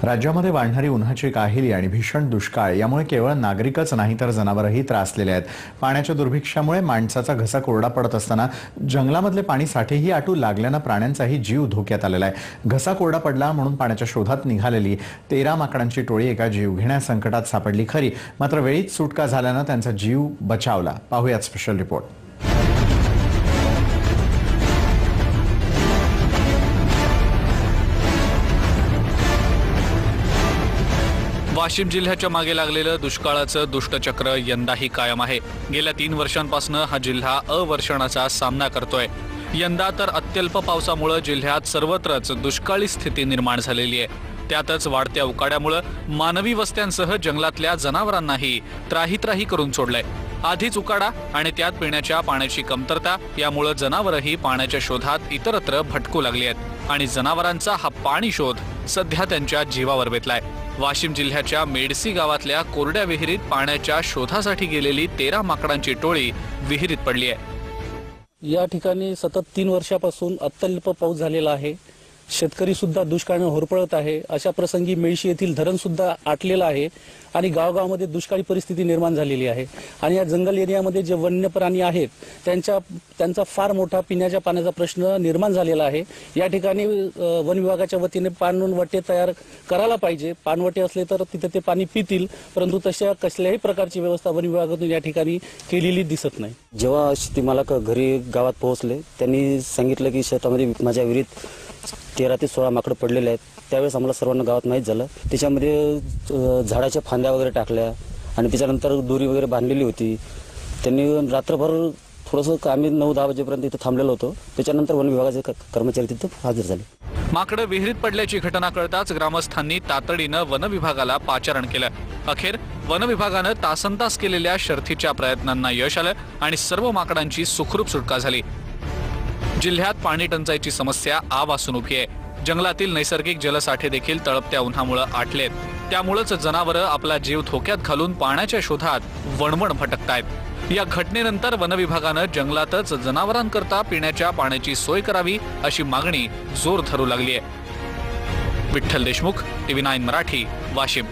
राज्यामध्ये वाढणारी उन्हाची काहिली आणि भीषण दुष्काळ यामुळे केवळ नागरिकच नाही तर जनावरही त्रासलेले आहेत। पाण्याच्या दुर्भिक्षामुळे माणसाचा घसा कोरडा पडत असताना जंगलामधले पाणी साठेही आटू लागल्याने प्राण्यांचाही जीव धोक्यात आलेला आहे। घसा कोरडा पडला म्हणून पाण्याच्या शोधात निघालेली 13 माकडांची टोळी एका जीवघेण्या संकटात सापडली खरी, मात्र वेळीच सुटका झाल्याने त्यांचा जीव बचावला। पाहूयात स्पेशल रिपोर्ट। वाशिम जिल्ह्याच्या मागे लागलेलं दुष्काळाचं दुष्टचक्र यंदाही कायम आहे। गेल्या 3 वर्षांपासून हा जिल्हा अवर्षणाचा सामना करतोय। यंदा तर अत्यल्प पावसामुळे जिल्ह्यात सर्वत्रच दुष्काळी स्थिती निर्माण झालेली आहे। त्यातच वाढत्या उकाड्यामुळे मानवी वस्त्यांसह जंगलातल्या जनावरांनाही त्राही करून सोडलंय। आधीच उकाडा आणि त्यात पिण्याच्या पाण्याची कमतरता यामुळे जनावरही पाण्याच्या शोधात इतरत्र भटकू लागली आहेत आणि जनावरांचा हा पाणी शोध सध्या त्यांच्या जीवावर बेतलाय। वाशिम जिल्ह्याच्या मेडसी गावातल्या कोरड्या विहिरीत पाण्याच्या शोधासाठी गेलेली 13 माकडांची टोळी विहिरीत पडली आहे। या ठिकाणी सतत 3 वर्षापासून अत्यल्प पाऊस झालेला आहे। शेतकरी सुद्धा दुष्काळाने होरपळत आहे। अशा प्रसंगी मेळशी येथील धरण सुद्धा आटलेलं आहे आणि गावगावामध्ये दुष्काळी परिस्थिती निर्माण झालेली आहे आणि या जंगल एरियामध्ये जे वन्य प्राणी आहेत त्यांचा फार मोठा पिण्याच्या पाण्याचा प्रश्न निर्माण झालेला आहे। या ठिकाणी वन विभागाच्या वतीने पाणवटे तयार करायला पाहिजे। पाणवटे असले तर तिथे ते पाणी पितील, परंतु तशा कसल्याही प्रकारची व्यवस्था वन विभागातून या ठिकाणी केलेली दिसत नाही। जेव्हा शेती मालक घरी गावात पोहोचले त्यांनी सांगितलं की शेतामध्ये माझ्या विहिरीत 13 ते 16 माकडं पडलेले आहेत। त्यावेळेस आम्हाला सर्वांना गावात माहीत झालं। त्याच्यामध्ये झाडाच्या फांद्या वगैरे टाकल्या आणि त्याच्यानंतर दोरी वगैरे बांधलेली होती। त्यांनी रात्रभर थोडंसं आम्ही 9-10 वाजेपर्यंत इथं थांबलेलो होतो। त्याच्यानंतर वन विभागाचे कर्मचारी तिथं हजर झाले। माकडं विहिरीत पडल्याची घटना कळताच ग्रामस्थांनी तातडीनं वन विभागाला पाचारण केलं। अखेर वन विभागानं तासनतास केलेल्या शर्थीच्या प्रयत्नांना यश आलं आणि सर्व माकडांची सुखरूप सुटका झाली। जिल्ह्यात पाणी टंचाईची समस्या आवासून उभी आहे। जंगलातील नैसर्गिक जलसाठे देखील तळपत्या उन्हामुळे आटलेत। त्यामुळेच जनावरं आपला जीव धोक्यात घालून पाण्याच्या शोधात वणवण भटकतायत। या घटनेनंतर वन विभागानं जंगलातच जनावरांकरता पिण्याच्या पाण्याची सोय करावी अशी मागणी जोर धरू लागली आहे। विठ्ठल देशमुख, TV9 मराठी, वाशिम।